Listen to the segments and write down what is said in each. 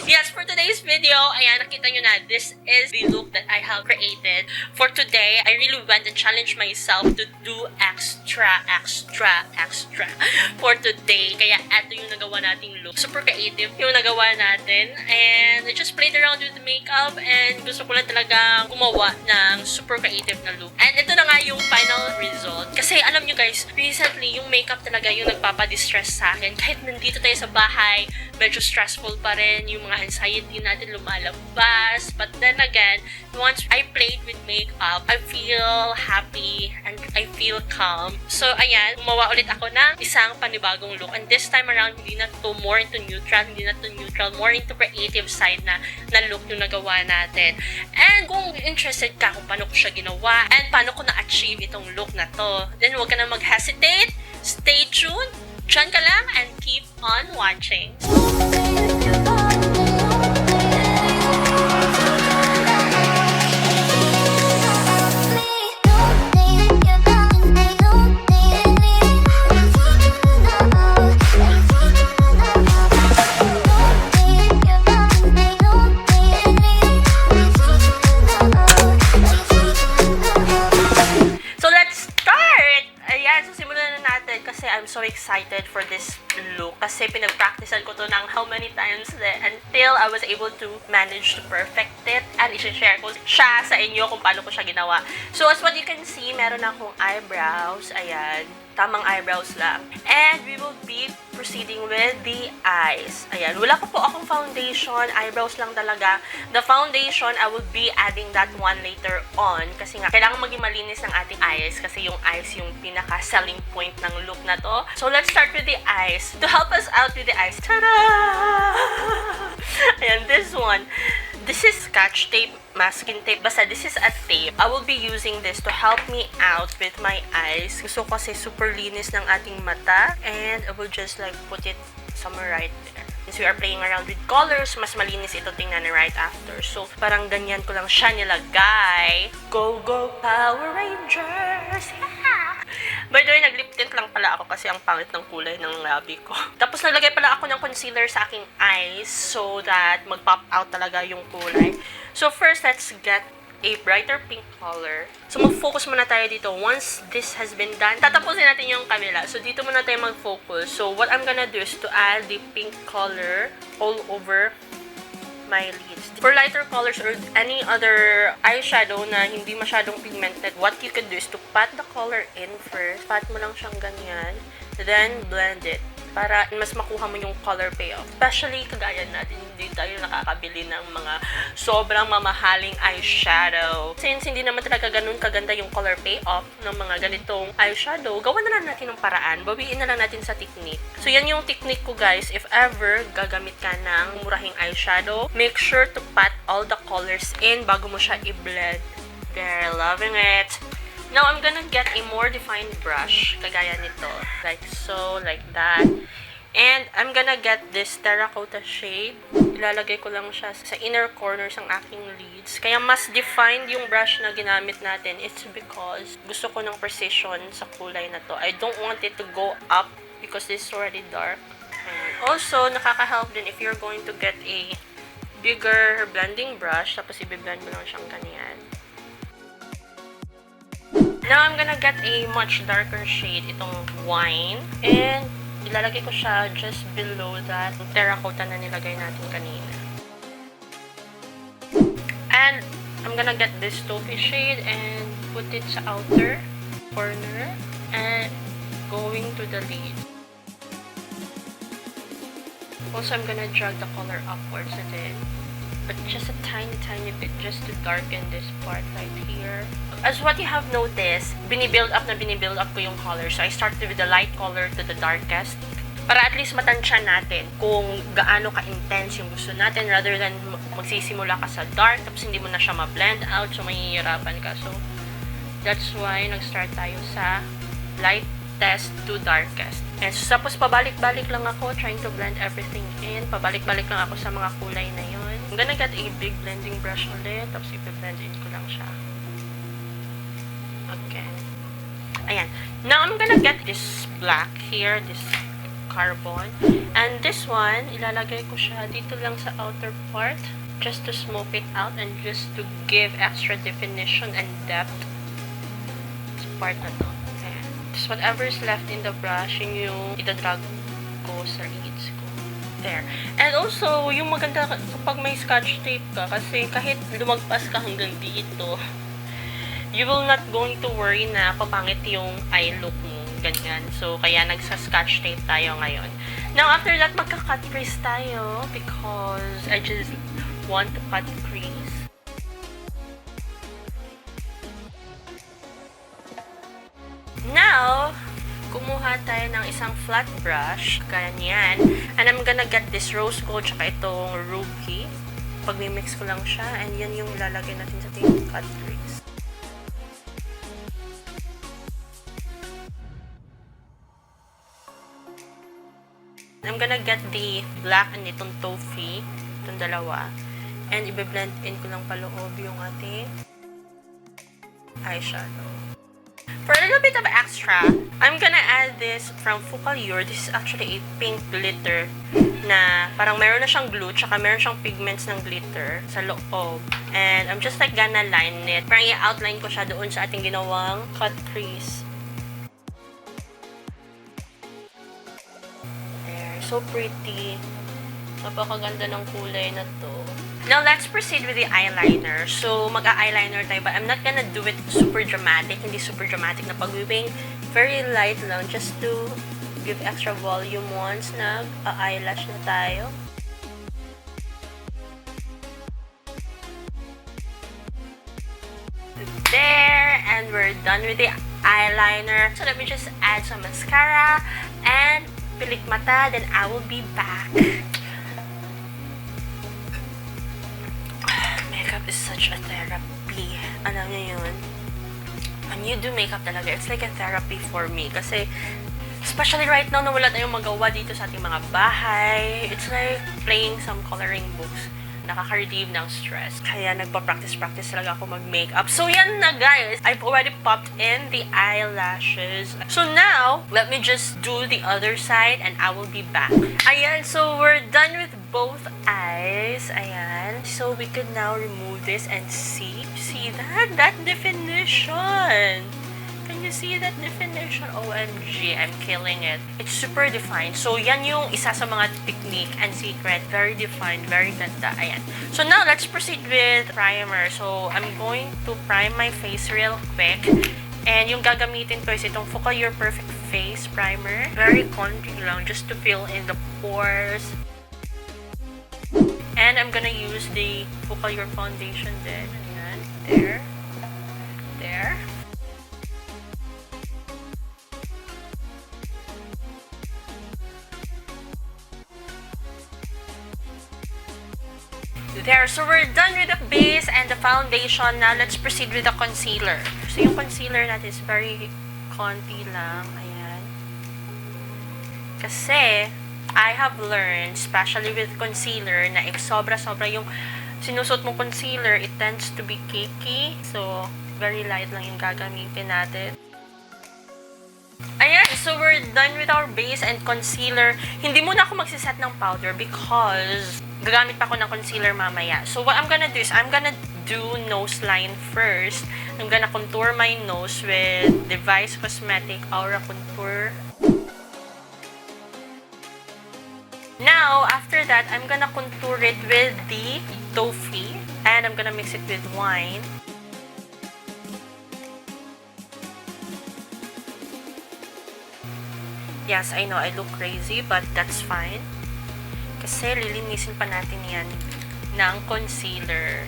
Yes, for today's video, ayan, nakita nyo na, this is the look that I have created. For today, I really went and challenged myself to do extra for today. Kaya eto yung nagawa nating look. Super creative yung nagawa natin. And I just played around with the makeup and gusto ko lang talaga gumawa ng super creative na look. And ito na nga yung final result. Kasi alam nyo guys, recently yung makeup talaga yung nagpapadistress sa akin. Kahit nandito tayo sa bahay, medyo stressful pa rin yung mga anxiety natin lumalabas. But then again, once I played with makeup, I feel happy and I feel calm. So, ayan, gumawa ulit ako ng isang panibagong look. And this time around, hindi na to more into neutral, more into creative side na look yung nagawa natin. And kung interested ka kung paano ko siya ginawa and paano ko na-achieve itong look na to, then huwag ka na mag-hesitate. Stay tuned. Diyan ka lang and keep on watching. I'm so excited for this look kasi pinag-practicean ko to ng how many times until I was able to manage to perfect it and i-share ko siya sa inyo kung paano ko siya ginawa. So as what you can see, meron akong eyebrows. Ayan, tamang eyebrows lang. And we will be proceeding with the eyes. Ayan, wala pa po akong foundation, eyebrows lang talaga. The foundation, I will be adding that one later on kasi nga, kailangan maging malinis ng ating eyes kasi yung eyes yung pinaka-selling point ng look na to. So, let's start with the eyes. To help us out with the eyes, tada! Ayan, this one. This is Scotch tape, masking tape. Basta, this is a tape. I will be using this to help me out with my eyes. Gusto ko kasi super linis ng ating mata. And I will just like put it somewhere right there. Since we are playing around with colors, mas malinis ito tingnan na right after. So, parang ganyan ko lang siya nilagay. Go, go, Power Rangers! Yeah! By the way, nag-lip tint lang pala ako kasi ang pangit ng kulay ng labi ko. Tapos nalagay pala ako ng concealer sa aking eyes so that mag-pop out talaga yung kulay. So first, let's get a brighter pink color. So mag-focus muna tayo dito. Once this has been done, tatapusin natin yung camera. So dito muna tayo mag-focus. So what I'm gonna do is to add the pink color all over my lids. For lighter colors or any other eyeshadow na hindi masyadong pigmented, what you can do is to pat the color in first. Pat mo lang siyang ganyan. Then, blend it. Para mas makuha mo yung color payoff. Especially, kagaya natin, hindi tayo nakakabili ng mga sobrang mamahaling eyeshadow. Since hindi naman talaga ganun kaganda yung color payoff ng mga ganitong eyeshadow, gawa na lang natin ng paraan. Bawiin na lang natin sa technique. So, yan yung technique ko, guys. If ever gagamit ka ng murahing eyeshadow, make sure to pat all the colors in bago mo siya i-blend. There, loving it. Now, I'm gonna get a more defined brush, kagaya nito. Like so, like that. And I'm gonna get this terracotta shade. Ilalagay ko lang siya sa inner corners ng aking lids. Kaya mas defined yung brush na ginamit natin. It's because gusto ko ng precision sa kulay na to. I don't want it to go up because this is already dark. And also, nakaka-help din if you're going to get a bigger blending brush. Tapos, i-blend mo lang siyang ganyan. Now, I'm gonna get a much darker shade, itong wine. And, ilalagay ko siya just below that terracotta na nilagay natin kanina. And, I'm gonna get this taupey shade and put it sa outer corner. And, going to the lid. Also, I'm gonna drag the color upwards a bit. But just a tiny bit, just to darken this part right here. As what you have noticed, binibuild up ko yung color. So, I started with the light color to the darkest. Para at least matansya natin kung gaano ka-intense yung gusto natin rather than magsisimula ka sa dark tapos hindi mo na siya ma-blend out so mahihirapan ka. So, that's why nag-start tayo sa lightest to darkest. And so, tapos pabalik-balik lang ako trying to blend everything in. Pabalik-balik lang ako sa mga kulay na yun. I'm gonna get a big blending brush ulit. Tapos i-blend in ko lang siya. Okay. Ayan. Now, I'm gonna get this black here. This carbon. And this one, ilalagay ko siya dito lang sa outer part just to smoke it out and just to give extra definition and depth sa part na to. Ayan. Just whatever is left in the brush, yun yung itadrag ko sa lids ko. There. And also, yung maganda kapag may scotch tape ka, kasi kahit lumagpas ka hanggang dito, you will not going to worry na papangit yung eye look mo. Ganyan. So, kaya nagsa-scotch tape tayo ngayon. Now, after that, magka-cut crease tayo because I just want to cut crease. Now, kumuha tayo ng isang flat brush. Ganyan. And I'm gonna get this rose gold tsaka itong ruby. Pag-mix ko lang siya. And yan yung lalagay natin sa ating cut crease. I'm gonna get the black and itong toffee, itong dalawa, and i-blend in ko lang paloob yung ating eyeshadow. For a little bit of extra, I'm gonna add this from Focallure. This is actually a pink glitter na parang meron na siyang glue, tsaka meron siyang pigments ng glitter sa loob. And I'm just like gonna line it. Parang i-outline ko siya doon sa ating ginawang cut crease. So pretty. Napakaganda ng kulay na to. Now, let's proceed with the eyeliner. So, mag-eyeliner tayo. But I'm not gonna do it super dramatic. Hindi super dramatic na pag-weaving. Very light lang. Just to give extra volume once nag-eyelash na tayo. There. And we're done with the eyeliner. So, let me just add some mascara. And pilik mata, then I will be back. Makeup is such a therapy. Alam niyo yun? When you do makeup talaga, it's like a therapy for me. Kasi, especially right now na wala tayong magawa dito sa ating mga bahay, it's like playing some coloring books. Nakaka-relieve ng stress. Kaya nagpa-practice talaga ako mag-makeup. So yan na guys, I've already popped in the eyelashes. So now, let me just do the other side and I will be back. Ayan, so we're done with both eyes. Ayan. So we could now remove this and see that? That definition! Can you see that definition? OMG, I'm killing it. It's super defined. So, yan yung isa sa mga technique and secret. Very defined, very ganda. Ayan. So, now, let's proceed with primer. So, I'm going to prime my face real quick. And yung gagamitin ko is itong Focallure Perfect Face Primer. Very contour lang, just to fill in the pores. And I'm gonna use the Focallure Foundation din. Ayan. There. There. There, so we're done with the base and the foundation. Now, let's proceed with the concealer. So, yung concealer natin is very konti lang. Ayan. Kasi, I have learned, especially with concealer, na if sobra-sobra yung sinusot mong concealer, it tends to be cakey. So, very light lang yung gagamitin natin. Ayan, so we're done with our base and concealer. Hindi muna ako magsiset ng powder because gagamit pa ako ng concealer mamaya. So, what I'm gonna do is, I'm gonna do nose line first. I'm gonna contour my nose with the Vice Cosmetic Aura Contour. Now, after that, I'm gonna contour it with the toffee. And I'm gonna mix it with wine. Yes, I know, I look crazy, but that's fine. Kasi lilinisin pa natin yan ng concealer.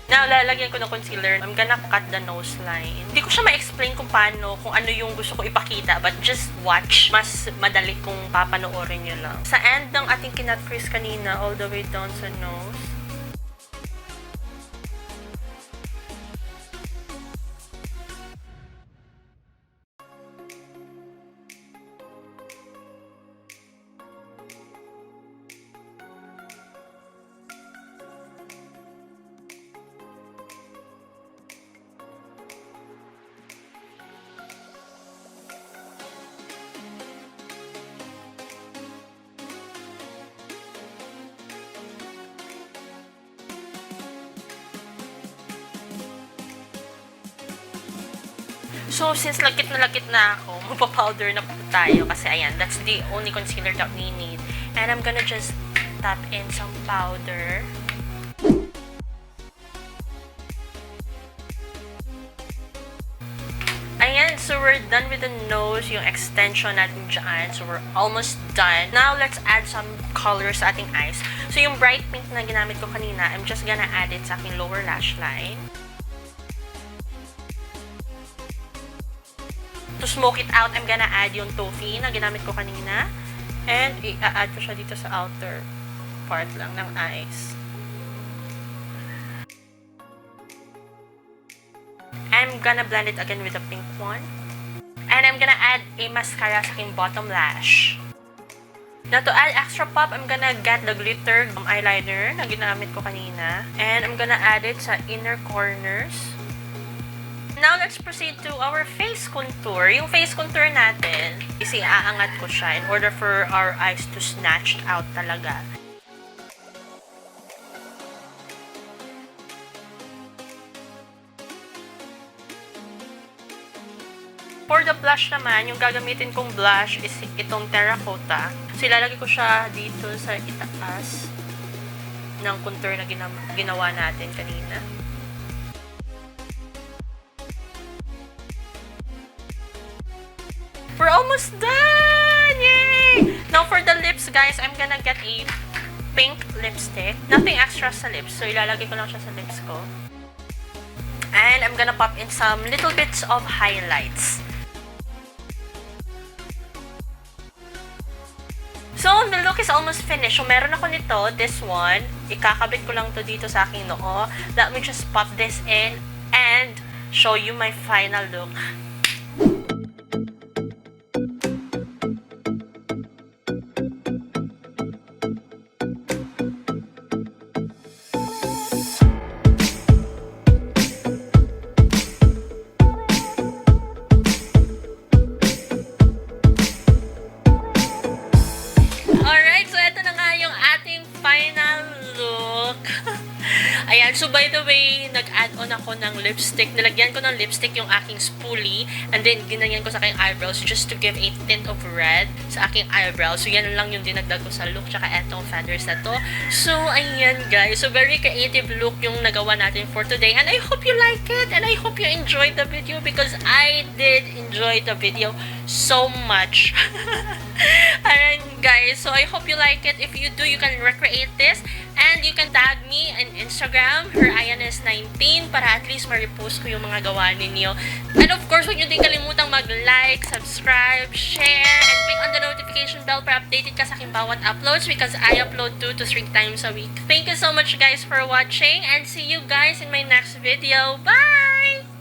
Now, lalagyan ko ng concealer. I'm gonna cut the nose line. Hindi ko siya ma-explain kung paano, kung ano yung gusto ko ipakita, but just watch. Mas madali kung papanoorin nyo lang. Sa end ng ating kinat crease kanina, all the way down sa nose. So, since lagkit na ako, magpa-powder na po tayo. Kasi, ayan, that's the only concealer that we need. And I'm gonna just tap in some powder. Ayan, so we're done with the nose, yung extension natin dyan. So we're almost done. Now, let's add some colors sa ating eyes. So yung bright pink na ginamit ko kanina, I'm just gonna add it sa aking lower lash line. To smoke it out, I'm gonna add yung toffee na ginamit ko kanina. And i-add ko siya dito sa outer part lang ng eyes. I'm gonna blend it again with the pink one. And I'm gonna add a mascara sa aking bottom lash. Now, to add extra pop, I'm gonna get the glitter eyeliner na ginamit ko kanina. And I'm gonna add it sa inner corners. Now, let's proceed to our face contour. Yung face contour natin, aangat ko siya in order for our eyes to snatch out talaga. For the blush naman, yung gagamitin kong blush is itong terracotta. So, ilalagay ko siya dito sa itaas ng contour na ginawa natin kanina. We're almost done! Yay! Now, for the lips, guys, I'm gonna get a pink lipstick. Nothing extra sa lips. So, ilalagay ko lang siya sa lips ko. And I'm gonna pop in some little bits of highlights. So, the look is almost finished. So, meron ako nito, this one. Ikakabit ko lang to dito sa aking noo. Let me just pop this in and show you my final look. Ayan, so by the way, nag-add on ako ng lipstick. Nilagyan ko ng lipstick yung aking spoolie. And then, ginanyan ko sa aking eyebrows just to give a tint of red sa aking eyebrows. So, yan lang yung dinagdag ko sa look. Tsaka etong feathers na to. So, ayan guys. So, very creative look yung nagawa natin for today. And I hope you like it. And I hope you enjoyed the video because I did enjoy the video so much. Ayan guys. So, I hope you like it. If you do, you can recreate this. And you can tag me on Instagram, heraianess 19, para at least ma-repost ko yung mga gawa ninyo. And of course, huwag nyo din kalimutang mag-like, subscribe, share, and click on the notification bell para updated ka sa aking bawat uploads because I upload 2 to 3 times a week. Thank you so much guys for watching and see you guys in my next video. Bye!